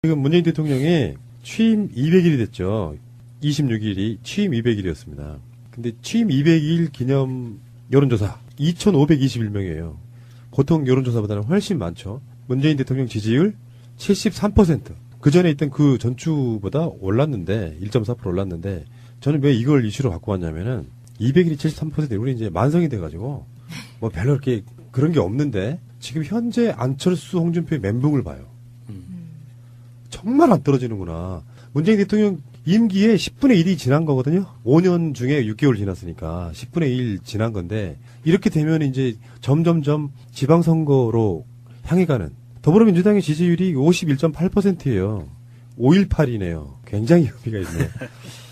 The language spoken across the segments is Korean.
지금 문재인 대통령이 취임 200일이 됐죠. 26일이 취임 200일이었습니다. 근데 취임 200일 기념 여론조사 2,521명이에요. 보통 여론조사보다는 훨씬 많죠. 문재인 대통령 지지율 73%. 그 전에 있던 그 전주보다 올랐는데 1.4% 올랐는데 저는 왜 이걸 이슈로 갖고 왔냐면은 200일이 73%. 우리 이제 만성이 돼가지고 뭐 별로 그렇게 그런 게 없는데 지금 현재 안철수, 홍준표의 멘붕을 봐요. 정말 안 떨어지는구나. 문재인 대통령 임기에 10분의 1이 지난 거거든요. 5년 중에 6개월 지났으니까 10분의 1 지난 건데 이렇게 되면 이제 점점점 지방선거로 향해 가는 더불어민주당의 지지율이 51.8%예요. 518이네요. 굉장히 의미가 있네요.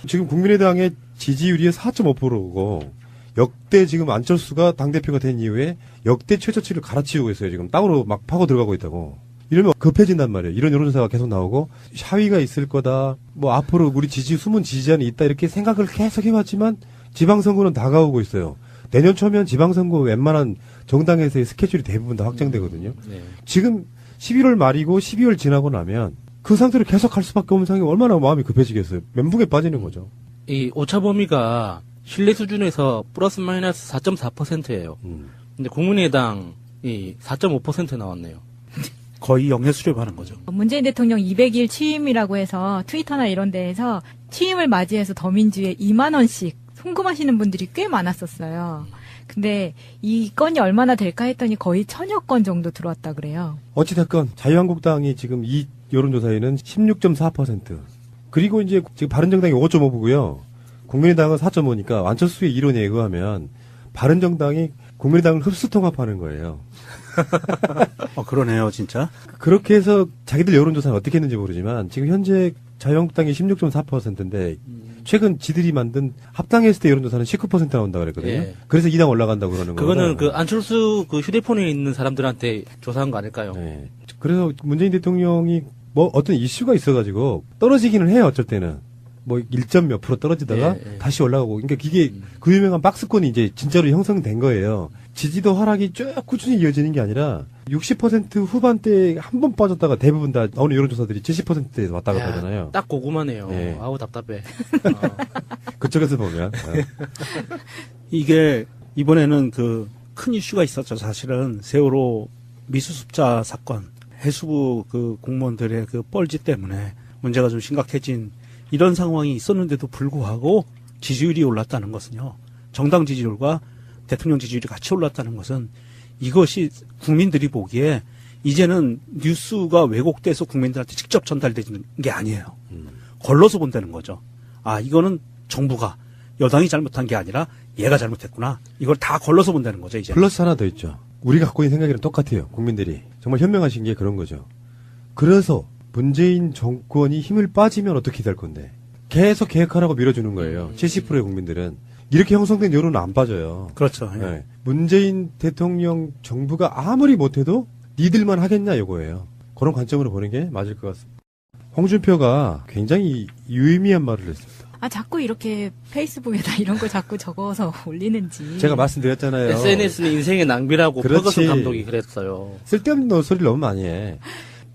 지금 국민의당의 지지율이 4.5%고 역대 지금 안철수가 당대표가 된 이후에 역대 최저치를 갈아치우고 있어요. 지금 땅으로 막 파고 들어가고 있다고. 이러면 급해진단 말이에요. 이런 여론조사가 계속 나오고 샤위가 있을 거다. 뭐 앞으로 우리 숨은 지지자는 있다. 이렇게 생각을 계속 해왔지만 지방선거는 다가오고 있어요. 내년 초면 지방선거 웬만한 정당에서의 스케줄이 대부분 다 확정되거든요. 네. 지금 11월 말이고 12월 지나고 나면 그 상태로 계속 갈 수밖에 없는 상황이 얼마나 마음이 급해지겠어요. 멘붕에 빠지는 거죠. 이 오차 범위가 신뢰 수준에서 플러스 마이너스 4.4%예요. 근데 국민의당이 4.5% 나왔네요. 거의 영해 수렴하는 거죠. 문재인 대통령 200일 취임이라고 해서 트위터나 이런 데에서 취임을 맞이해서 더민주에 2만 원씩 송금하시는 분들이 꽤 많았었어요. 근데 이 건이 얼마나 될까 했더니 거의 1000여 건 정도 들어왔다 그래요. 어찌됐건 자유한국당이 지금 이 여론조사에는 16.4%. 그리고 이제 지금 바른정당이 5.5%고요. 국민의당은 4.5니까 안철수의 이론에 의하면 바른정당이 국민의당을 흡수통합하는 거예요. 그러네요, 진짜. 그렇게 해서 자기들 여론조사는 어떻게 했는지 모르지만 지금 현재 자유한국당이 16.4%인데 최근 지들이 만든 합당했을 때 여론조사는 19% 나온다 그랬거든요. 예. 그래서 2당 올라간다고 그러는 거예요. 그거는 그 안철수 그 휴대폰에 있는 사람들한테 조사한 거 아닐까요? 네. 그래서 문재인 대통령이 뭐 어떤 이슈가 있어가지고 떨어지기는 해요. 어쩔 때는. 뭐 1점 몇 프로 떨어지다가 예. 다시 올라가고. 그러니까 이게 그 유명한 박스권이 이제 진짜로 형성된 거예요. 지지도 하락이 쭉 꾸준히 이어지는 게 아니라 60% 후반대에 한 번 빠졌다가 대부분 다 어느 여론조사들이 70%대에서 왔다 갔다 하잖아요. 딱 고구마네요. 예. 아우 답답해. 그쪽에서 보면. 이게 이번에는 그 큰 이슈가 있었죠. 사실은 세월호 미수습자 사건, 해수부 그 공무원들의 그 뻘짓 때문에 문제가 좀 심각해진 이런 상황이 있었는데도 불구하고 지지율이 올랐다는 것은요. 정당 지지율과 대통령 지지율이 같이 올랐다는 것은 이것이 국민들이 보기에 이제는 뉴스가 왜곡돼서 국민들한테 직접 전달되는 게 아니에요. 걸러서 본다는 거죠. 아, 이거는 정부가 여당이 잘못한 게 아니라 얘가 잘못했구나. 이걸 다 걸러서 본다는 거죠, 이제. 플러스 하나 더 있죠. 우리가 갖고 있는 생각이랑 똑같아요. 국민들이. 정말 현명하신 게 그런 거죠. 그래서 문재인 정권이 힘을 빠지면 어떻게 될 건데. 계속 계획하라고 밀어주는 거예요. 70%의 국민들은. 이렇게 형성된 여론은 안 빠져요. 그렇죠. 예. 네. 문재인 대통령 정부가 아무리 못해도 니들만 하겠냐 이거예요. 그런 관점으로 보는 게 맞을 것 같습니다. 홍준표가 굉장히 유의미한 말을 했습니다. 아, 자꾸 이렇게 페이스북에다 이런 거 자꾸 적어서 올리는지. 제가 말씀드렸잖아요. SNS는 인생의 낭비라고 그렇지. 퍼거슨 감독이 그랬어요. 쓸데없는 소리를 너무 많이 해.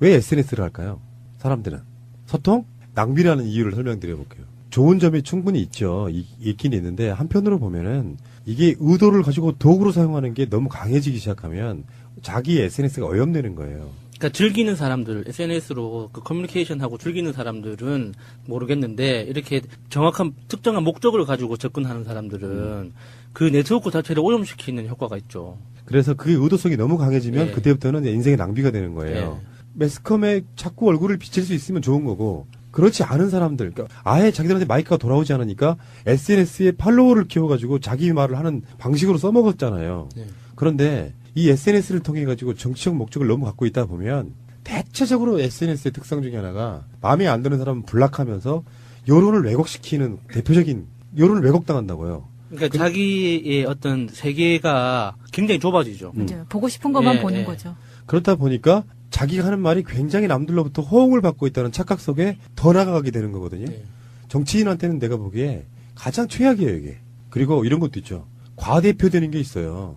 왜 SNS를 할까요? 사람들은. 소통? 낭비라는 이유를 설명드려 볼게요. 좋은 점이 충분히 있죠. 있긴 있는데 한편으로 보면은 이게 의도를 가지고 도구로 사용하는 게 너무 강해지기 시작하면 자기 SNS가 오염되는 거예요. 그러니까 즐기는 사람들, SNS로 그 커뮤니케이션하고 즐기는 사람들은 모르겠는데 이렇게 정확한 특정한 목적을 가지고 접근하는 사람들은 그 네트워크 자체를 오염시키는 효과가 있죠. 그래서 그게 의도성이 너무 강해지면 예. 그때부터는 인생의 낭비가 되는 거예요. 매스컴에 자꾸 얼굴을 비칠 수 있으면 좋은 거고 그렇지 않은 사람들, 그러니까 아예 자기들한테 마이크가 돌아오지 않으니까 SNS에 팔로워를 키워가지고 자기 말을 하는 방식으로 써먹었잖아요. 네. 그런데 이 SNS를 통해 가지고 정치적 목적을 너무 갖고 있다 보면 대체적으로 SNS의 특성 중에 하나가 마음에 안 드는 사람은 블락하면서 여론을 왜곡시키는 대표적인 여론을 왜곡당한다고요. 그러니까 자기의 어떤 세계가 굉장히 좁아지죠. 맞아요. 보고 싶은 것만 예, 보는 예. 거죠. 그렇다 보니까 자기가 하는 말이 굉장히 남들로부터 호응을 받고 있다는 착각 속에 더 나아가게 되는 거거든요. 네. 정치인한테는 내가 보기에 가장 최악이에요, 이게. 그리고 이런 것도 있죠. 과대표되는 게 있어요.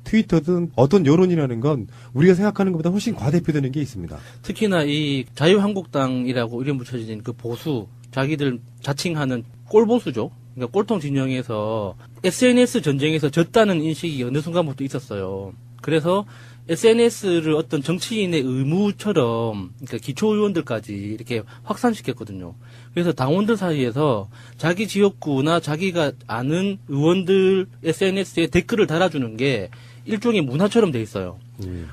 트위터든 어떤 여론이라는 건 우리가 생각하는 것보다 훨씬 과대표되는 게 있습니다. 특히나 이 자유한국당이라고 이름 붙여진 그 보수, 자기들 자칭하는 꼴보수죠. 그러니까 꼴통 진영에서 SNS 전쟁에서 졌다는 인식이 어느 순간부터 있었어요. 그래서 SNS를 어떤 정치인의 의무처럼, 그러니까 기초의원들까지 이렇게 확산시켰거든요. 그래서 당원들 사이에서 자기 지역구나 자기가 아는 의원들 SNS에 댓글을 달아주는 게 일종의 문화처럼 돼 있어요.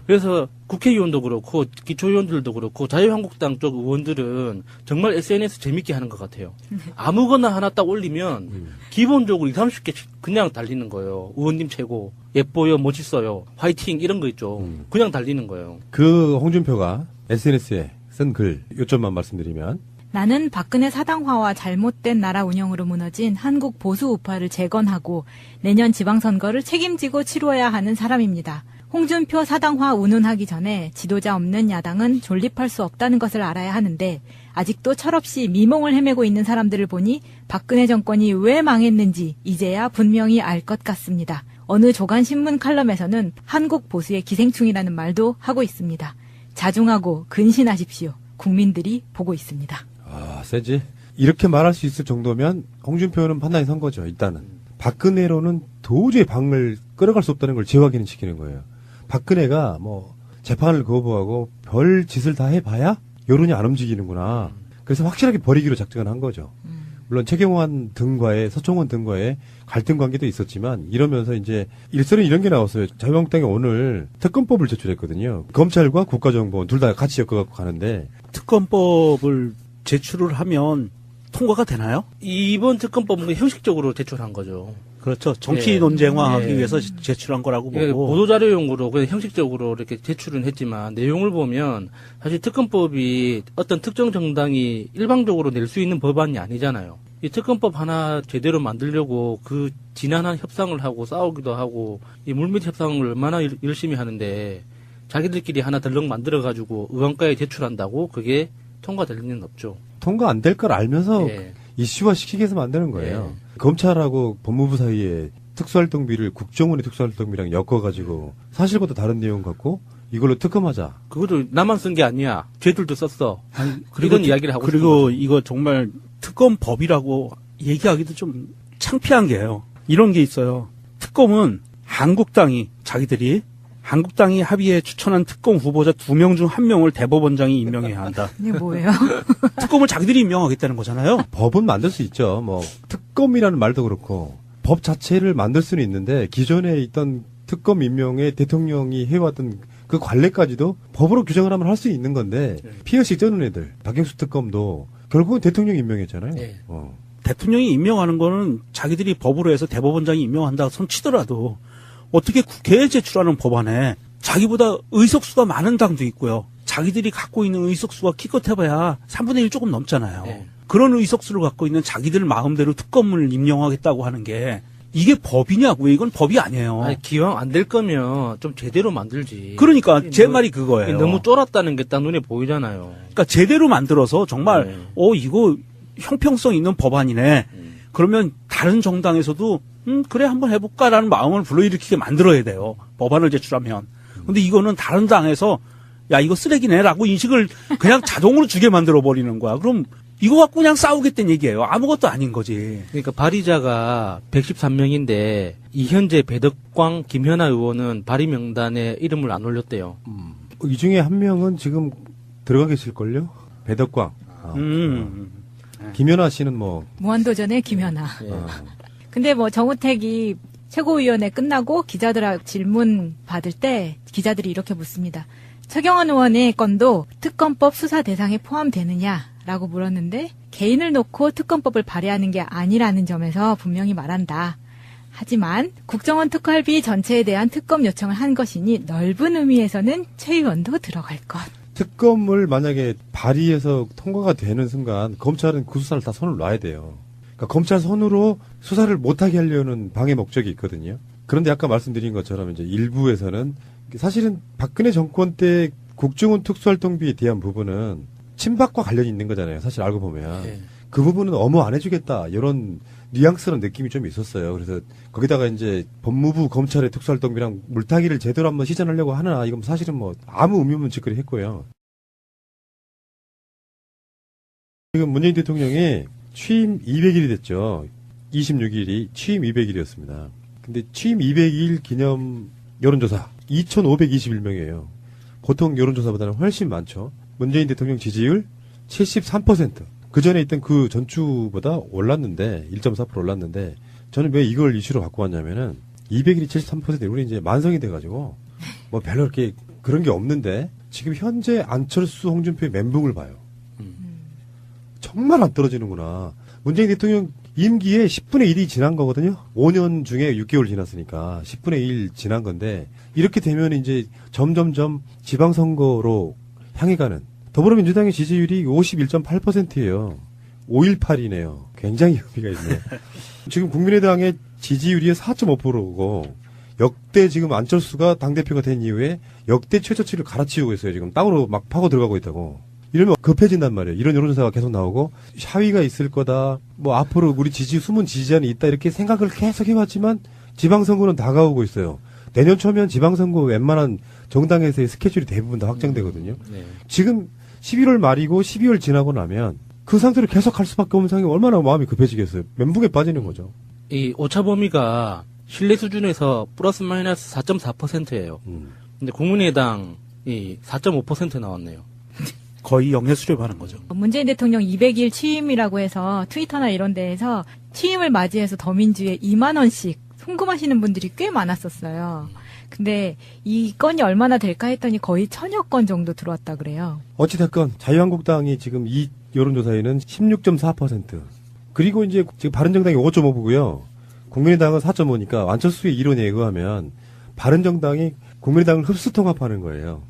그래서 국회의원도 그렇고 기초의원들도 그렇고 자유한국당 쪽 의원들은 정말 SNS 재밌게 하는 것 같아요. 아무거나 하나 딱 올리면 기본적으로 20, 30개 그냥 달리는 거예요. 의원님 최고, 예뻐요, 멋있어요, 화이팅 이런 거 있죠. 그냥 달리는 거예요. 그 홍준표가 SNS에 쓴 글 요점만 말씀드리면 나는 박근혜 사당화와 잘못된 나라 운영으로 무너진 한국 보수 우파를 재건하고 내년 지방선거를 책임지고 치루어야 하는 사람입니다. 홍준표 사당화 운운하기 전에 지도자 없는 야당은 존립할 수 없다는 것을 알아야 하는데 아직도 철없이 미몽을 헤매고 있는 사람들을 보니 박근혜 정권이 왜 망했는지 이제야 분명히 알 것 같습니다. 어느 조간신문 칼럼에서는 한국 보수의 기생충이라는 말도 하고 있습니다. 자중하고 근신하십시오. 국민들이 보고 있습니다. 아, 세지. 이렇게 말할 수 있을 정도면 홍준표는 판단이 선 거죠. 일단은 박근혜로는 도저히 방을 끌어갈 수 없다는 걸 재확인을 시키는 거예요. 박근혜가 뭐 재판을 거부하고 별 짓을 다 해봐야 여론이 안 움직이는구나. 그래서 확실하게 버리기로 작정을 한 거죠. 물론 최경환 등과의 서청원 등과의 갈등 관계도 있었지만 이러면서 이제 일설은 이런 게 나왔어요. 자유한국당이 오늘 특검법을 제출했거든요. 검찰과 국가정보원 둘 다 같이 엮어갖고 가는데 특검법을 제출을 하면 통과가 되나요? 이번 특검법은 형식적으로 제출한 거죠. 그렇죠. 정치 예. 논쟁화하기 예. 위해서 제출한 거라고 예, 보고. 보도자료용으로 그냥 형식적으로 이렇게 제출은 했지만 내용을 보면 사실 특검법이 어떤 특정 정당이 일방적으로 낼 수 있는 법안이 아니잖아요. 이 특검법 하나 제대로 만들려고 그 지난한 협상을 하고 싸우기도 하고 이 물밑 협상을 얼마나 열심히 하는데 자기들끼리 하나 덜렁 만들어가지고 의원가에 제출한다고 그게 통과될 리는 없죠. 통과 안 될 걸 알면서 예. 이슈화 시키기 위해서 만드는 거예요. 검찰하고 법무부 사이에 특수활동비를 국정원의 특수활동비랑 엮어가지고 사실보다 다른 내용 갖고 이걸로 특검하자. 그것도 나만 쓴 게 아니야. 쟤들도 썼어. 아니, 이런 이야기를 하고 그리고 싶은 이거 정말 특검법이라고 얘기하기도 좀 창피한 게요. 이런 게 있어요. 특검은 한국당이 합의해 추천한 특검 후보자 2명 중 1명을 대법원장이 임명해야 한다. 이게 뭐예요? 특검을 자기들이 임명하겠다는 거잖아요. 법은 만들 수 있죠. 뭐 특검이라는 말도 그렇고 법 자체를 만들 수는 있는데 기존에 있던 특검 임명에 대통령이 해왔던 그 관례까지도 법으로 규정을 하면 할 수 있는 건데 피해식 쩌는 애들 박영수 특검도 결국은 대통령 임명했잖아요. 네. 대통령이 임명하는 거는 자기들이 법으로 해서 대법원장이 임명한다 손 치더라도 어떻게 국회에 제출하는 법안에 자기보다 의석수가 많은 당도 있고요. 자기들이 갖고 있는 의석수가 기껏해봐야 3분의 1 조금 넘잖아요. 네. 그런 의석수를 갖고 있는 자기들 마음대로 특검을 임명하겠다고 하는 게 이게 법이냐고요. 이건 법이 아니에요. 아니, 기왕 안 될 거면 좀 제대로 만들지. 그러니까 제 말이 그거예요. 너무 쫄았다는 게 딱 눈에 보이잖아요. 그러니까 제대로 만들어서 정말 네. 이거 형평성 있는 법안이네. 그러면 다른 정당에서도 그래 한번 해볼까라는 마음을 불러일으키게 만들어야 돼요. 법안을 제출하면. 근데 이거는 다른 당에서 야 이거 쓰레기네라고 인식을 그냥 자동으로 주게 만들어 버리는 거야. 그럼 이거 갖고 그냥 싸우겠다는 얘기예요. 아무것도 아닌 거지. 그러니까 발의자가 113명인데 이현재, 배덕광, 김현아 의원은 발의 명단에 이름을 안 올렸대요. 이 중에 한 명은 지금 들어가 계실걸요? 배덕광. 김연아 씨는 뭐 무한도전의 김연아. 예. 근데 뭐 정우택이 최고위원회 끝나고 기자들하고 질문 받을 때 기자들이 이렇게 묻습니다. 최경환 의원의 건도 특검법 수사 대상에 포함되느냐라고 물었는데 개인을 놓고 특검법을 발의하는 게 아니라는 점에서 분명히 말한다. 하지만 국정원 특활비 전체에 대한 특검 요청을 한 것이니 넓은 의미에서는 최 의원도 들어갈 것. 특검을 만약에 발의해서 통과가 되는 순간 검찰은 그 수사를 다 손을 놔야 돼요. 그러니까 검찰 손으로 수사를 못하게 하려는 방해 목적이 있거든요. 그런데 아까 말씀드린 것처럼 이제 일부에서는 사실은 박근혜 정권 때 국정원 특수활동비에 대한 부분은 친박과 관련이 있는 거잖아요. 사실 알고 보면. 네. 그 부분은 엄호 안 해주겠다 이런 뉘앙스런 느낌이 좀 있었어요. 그래서 거기다가 이제 법무부 검찰의 특수활동비랑 물타기를 제대로 한번 시전하려고 하나 이건 사실은 뭐 아무 의미 없는 짓거리 했고요. 지금 문재인 대통령이 취임 200일이 됐죠. 26일이 취임 200일이었습니다. 근데 취임 200일 기념 여론조사 2,521명이에요. 보통 여론조사보다는 훨씬 많죠. 문재인 대통령 지지율 73%. 그 전에 있던 그 전주보다 올랐는데 1.4% 올랐는데 저는 왜 이걸 이슈로 갖고 왔냐면은 200일이 73%. 우리 이제 만성이 돼가지고 뭐 별로 이렇게 그런 게 없는데 지금 현재 안철수, 홍준표의 멘붕을 봐요. 정말 안 떨어지는구나. 문재인 대통령 임기에 10분의 1이 지난 거거든요. 5년 중에 6개월 지났으니까 10분의 1 지난 건데 이렇게 되면 이제 점점점 지방선거로 향해 가는 더불어민주당의 지지율이 51.8%예요. 518이네요. 굉장히 의미가 있네요. 지금 국민의당의 지지율이 4.5%고 역대 지금 안철수가 당대표가 된 이후에 역대 최저치를 갈아치우고 있어요. 지금 땅으로 막 파고 들어가고 있다고. 이러면 급해진단 말이에요. 이런 여론조사가 계속 나오고 샤위가 있을 거다. 뭐 앞으로 우리 숨은 지지자는 있다. 이렇게 생각을 계속 해왔지만 지방선거는 다가오고 있어요. 내년 초면 지방선거 웬만한 정당에서의 스케줄이 대부분 다 확정되거든요. 네. 지금 11월 말이고 12월 지나고 나면 그 상태로 계속 갈 수밖에 없는 상황이 얼마나 마음이 급해지겠어요. 멘붕에 빠지는 거죠. 이 오차 범위가 신뢰 수준에서 플러스 마이너스 4.4%예요. 근데 국민의당이 4.5% 나왔네요. 거의 영해 수렴하는 거죠. 문재인 대통령 200일 취임이라고 해서 트위터나 이런 데에서 취임을 맞이해서 더민주에 2만 원씩 송금하시는 분들이 꽤 많았었어요. 근데 이 건이 얼마나 될까 했더니 거의 1000여 건 정도 들어왔다 그래요. 어찌됐건 자유한국당이 지금 이 여론조사에는 16.4%. 그리고 이제 지금 바른정당이 5.5%고요. 국민의당은 4.5니까 안철수의 이론에 의하면 바른정당이 국민의당을 흡수통합하는 거예요.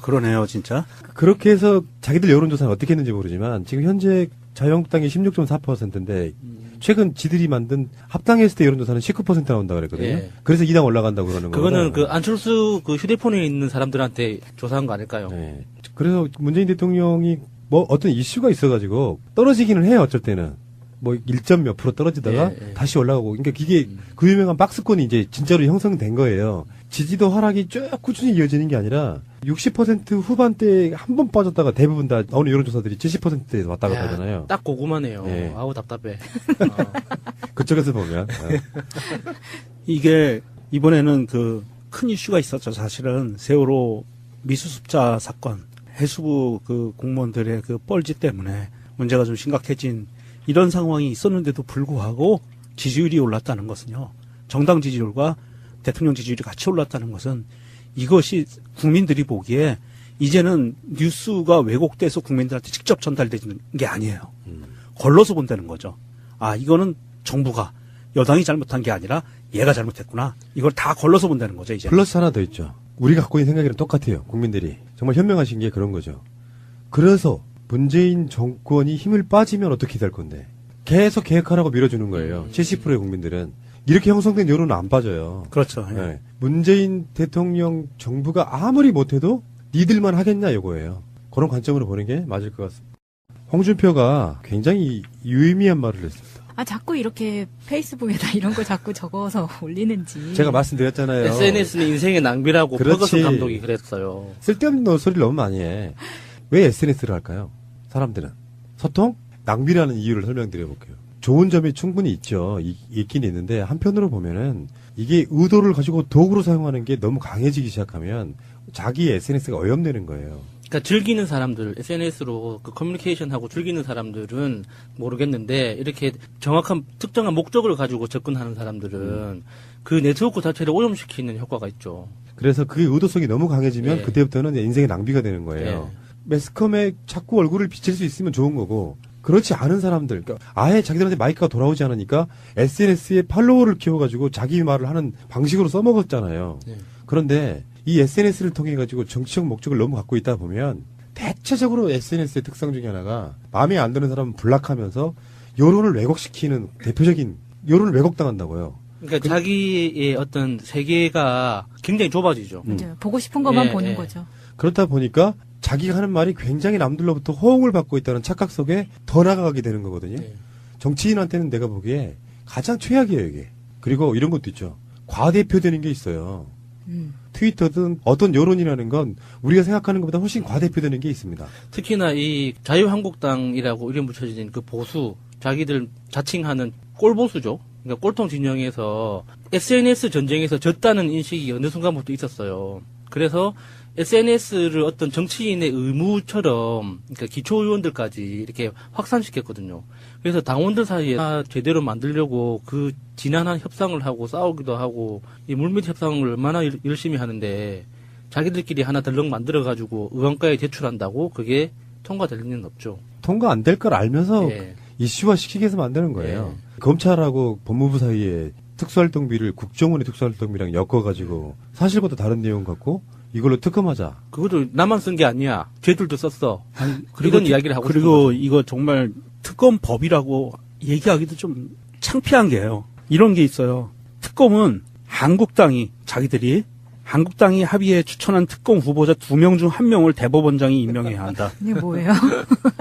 그러네요, 진짜. 그렇게 해서 자기들 여론조사는 어떻게 했는지 모르지만 지금 현재 자유한국당이 16.4%인데 최근 지들이 만든 합당했을 때 여론조사는 19% 나온다고 그랬거든요. 예. 그래서 2당 올라간다고 그러는 거예요. 그거는 그 안철수 그 휴대폰에 있는 사람들한테 조사한 거 아닐까요? 네. 그래서 문재인 대통령이 뭐 어떤 이슈가 있어가지고 떨어지기는 해요. 어쩔 때는. 뭐 1점 몇 프로 떨어지다가 예, 예. 다시 올라가고. 그러니까 이게 그 유명한 박스권이 이제 진짜로 형성된 거예요. 지지도 하락이 쭉 꾸준히 이어지는 게 아니라 60% 후반대에 한 번 빠졌다가 대부분 다 어느 여론조사들이 70%대에서 왔다 갔다 하잖아요. 딱 고구마네요. 예. 아우 답답해. 그쪽에서 보면. 이게 이번에는 그 큰 이슈가 있었죠. 사실은 세월호 미수습자 사건, 해수부 그 공무원들의 그 뻘짓 때문에 문제가 좀 심각해진 이런 상황이 있었는데도 불구하고 지지율이 올랐다는 것은요. 정당 지지율과 대통령 지지율이 같이 올랐다는 것은 이것이 국민들이 보기에 이제는 뉴스가 왜곡돼서 국민들한테 직접 전달되는 게 아니에요. 걸러서 본다는 거죠. 아, 이거는 정부가 여당이 잘못한 게 아니라 얘가 잘못했구나. 이걸 다 걸러서 본다는 거죠, 이제. 플러스 하나 더 있죠. 우리가 갖고 있는 생각이랑 똑같아요. 국민들이. 정말 현명하신 게 그런 거죠. 그래서 문재인 정권이 힘을 빠지면 어떻게 될 건데. 계속 계획하라고 밀어주는 거예요. 70%의 국민들은. 이렇게 형성된 여론은 안 빠져요. 그렇죠. 예. 네. 문재인 대통령 정부가 아무리 못해도 니들만 하겠냐 이거예요. 그런 관점으로 보는 게 맞을 것 같습니다. 홍준표가 굉장히 유의미한 말을 했습니다. 아, 자꾸 이렇게 페이스북에다 이런 걸 자꾸 적어서 올리는지. 제가 말씀드렸잖아요. SNS는 인생의 낭비라고 그렇지. 퍼거슨 감독이 그랬어요. 쓸데없는 소리를 너무 많이 해. 왜 SNS를 할까요? 사람들은. 소통? 낭비라는 이유를 설명드려 볼게요. 좋은 점이 충분히 있죠. 있긴 있는데 한편으로 보면은 이게 의도를 가지고 도구로 사용하는 게 너무 강해지기 시작하면 자기 SNS가 오염되는 거예요. 그러니까 즐기는 사람들, SNS로 그 커뮤니케이션하고 즐기는 사람들은 모르겠는데 이렇게 정확한 특정한 목적을 가지고 접근하는 사람들은 그 네트워크 자체를 오염시키는 효과가 있죠. 그래서 그게 의도성이 너무 강해지면 예. 그때부터는 인생의 낭비가 되는 거예요. 매스컴에 자꾸 얼굴을 비칠 수 있으면 좋은 거고 그렇지 않은 사람들, 그러니까 아예 자기들한테 마이크가 돌아오지 않으니까 SNS에 팔로워를 키워가지고 자기 말을 하는 방식으로 써먹었잖아요. 네. 그런데 이 SNS를 통해 가지고 정치적 목적을 너무 갖고 있다 보면 대체적으로 SNS의 특성 중에 하나가 마음에 안 드는 사람은 블락하면서 여론을 왜곡시키는 대표적인 여론을 왜곡당한다고요. 그러니까 자기의 어떤 세계가 굉장히 좁아지죠. 맞아요. 보고 싶은 것만 예, 보는 예. 거죠. 그렇다 보니까 자기가 하는 말이 굉장히 남들로부터 호응을 받고 있다는 착각 속에 더 나아가게 되는 거거든요. 네. 정치인한테는 내가 보기에 가장 최악이에요, 이게. 그리고 이런 것도 있죠. 과대표되는 게 있어요. 트위터든 어떤 여론이라는 건 우리가 생각하는 것보다 훨씬 과대표되는 게 있습니다. 특히나 이 자유한국당이라고 이름 붙여진 그 보수, 자기들 자칭하는 꼴보수죠. 그러니까 꼴통 진영에서 SNS 전쟁에서 졌다는 인식이 어느 순간부터 있었어요. 그래서 SNS를 어떤 정치인의 의무처럼, 그러니까 기초의원들까지 이렇게 확산시켰거든요. 그래서 당원들 사이에 제대로 만들려고 그 지난한 협상을 하고 싸우기도 하고, 이 물밑 협상을 얼마나 열심히 하는데, 자기들끼리 하나 덜렁 만들어가지고 의원가에 제출한다고 그게 통과될 리는 없죠. 통과 안 될 걸 알면서 예. 이슈화 시키기 위해서 만드는 거예요. 검찰하고 법무부 사이에 특수활동비를 국정원의 특수활동비랑 엮어가지고 사실보다 다른 내용 갖고 이걸로 특검하자. 그것도 나만 쓴 게 아니야. 쟤들도 썼어. 이런 이야기를 하고 그리고 싶은 이거 정말 특검법이라고 얘기하기도 좀 창피한 게요. 이런 게 있어요. 특검은 한국당이 합의해 추천한 특검 후보자 2명 중 1명을 대법원장이 임명해야 한다. 이게 뭐예요?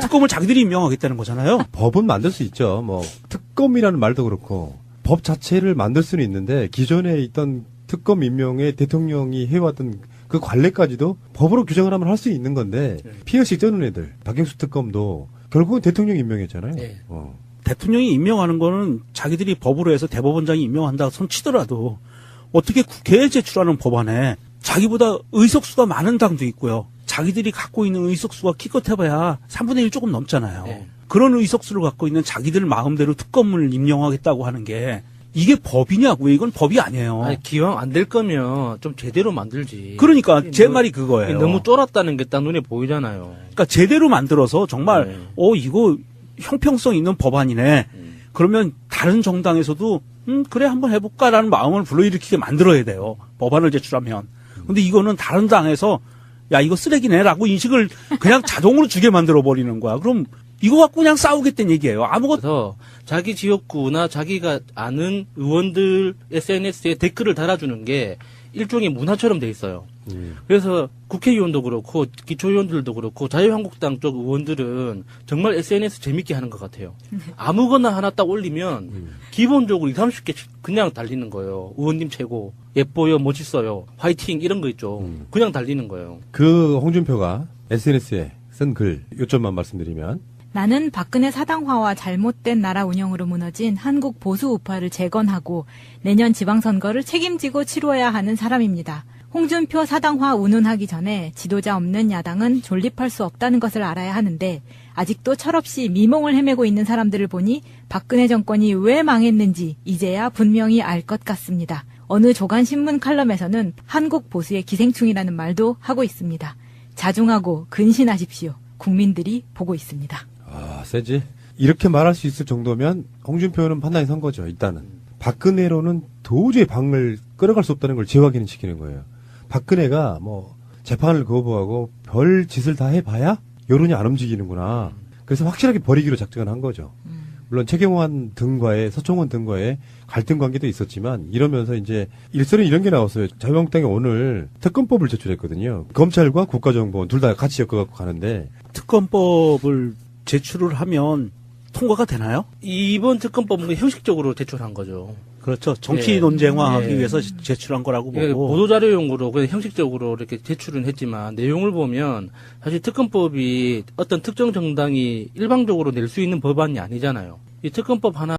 특검을 자기들이 임명하겠다는 거잖아요. 법은 만들 수 있죠. 뭐 특검이라는 말도 그렇고 법 자체를 만들 수는 있는데 기존에 있던 특검 임명에 대통령이 해왔던 그 관례까지도 법으로 규정을 하면 할 수 있는 건데 피해식 쩌는 애들 박영수 특검도 결국은 대통령 임명했잖아요. 네. 대통령이 임명하는 거는 자기들이 법으로 해서 대법원장이 임명한다 손 치더라도 어떻게 국회에 제출하는 법안에 자기보다 의석수가 많은 당도 있고요. 자기들이 갖고 있는 의석수가 기껏해봐야 3분의 1 조금 넘잖아요. 네. 그런 의석수를 갖고 있는 자기들 마음대로 특검을 임명하겠다고 하는 게 이게 법이냐고요. 이건 법이 아니에요. 아니, 기왕 안 될 거면 좀 제대로 만들지. 그러니까 제 말이 그거예요. 너무 쫄았다는 게 딱 눈에 보이잖아요. 그러니까 제대로 만들어서 정말 네. 이거 형평성 있는 법안이네. 그러면 다른 정당에서도 그래 한번 해볼까라는 마음을 불러일으키게 만들어야 돼요. 법안을 제출하면. 근데 이거는 다른 당에서 야 이거 쓰레기네라고 인식을 그냥 자동으로 주게 만들어 버리는 거야. 그럼 이거 갖고 그냥 싸우겠다는 얘기예요. 아무것도. 그래서 자기 지역구나 자기가 아는 의원들 SNS에 댓글을 달아주는 게 일종의 문화처럼 돼 있어요. 그래서 국회의원도 그렇고 기초의원들도 그렇고 자유한국당 쪽 의원들은 정말 SNS 재밌게 하는 것 같아요. 아무거나 하나 딱 올리면 기본적으로 20, 30개 그냥 달리는 거예요. 의원님 최고, 예뻐요, 멋있어요, 화이팅 이런 거 있죠. 그냥 달리는 거예요. 그 홍준표가 SNS에 쓴 글 요점만 말씀드리면 나는 박근혜 사당화와 잘못된 나라 운영으로 무너진 한국 보수 우파를 재건하고 내년 지방선거를 책임지고 치루어야 하는 사람입니다. 홍준표 사당화 운운하기 전에 지도자 없는 야당은 존립할 수 없다는 것을 알아야 하는데 아직도 철없이 미몽을 헤매고 있는 사람들을 보니 박근혜 정권이 왜 망했는지 이제야 분명히 알 것 같습니다. 어느 조간신문 칼럼에서는 한국 보수의 기생충이라는 말도 하고 있습니다. 자중하고 근신하십시오. 국민들이 보고 있습니다. 아, 세지. 이렇게 말할 수 있을 정도면 홍준표는 판단이 선 거죠. 일단은 박근혜로는 도저히 방을 끌어갈 수 없다는 걸 재확인을 시키는 거예요. 박근혜가 뭐 재판을 거부하고 별 짓을 다 해봐야 여론이 안 움직이는구나. 그래서 확실하게 버리기로 작정을 한 거죠. 물론 최경환 등과의 서청원 등과의 갈등 관계도 있었지만 이러면서 이제 일설은 이런 게 나왔어요. 자유한국당이 오늘 특검법을 제출했거든요. 검찰과 국가정보원 둘 다 같이 엮어갖고 가는데 특검법을 제출을 하면 통과가 되나요? 이번 특검법은 형식적으로 제출한 거죠. 그렇죠. 정치 예. 논쟁화하기 예. 위해서 제출한 거라고 예, 보고. 보도자료용으로 그냥 형식적으로 이렇게 제출은 했지만 내용을 보면 사실 특검법이 어떤 특정 정당이 일방적으로 낼 수 있는 법안이 아니잖아요. 이 특검법 하나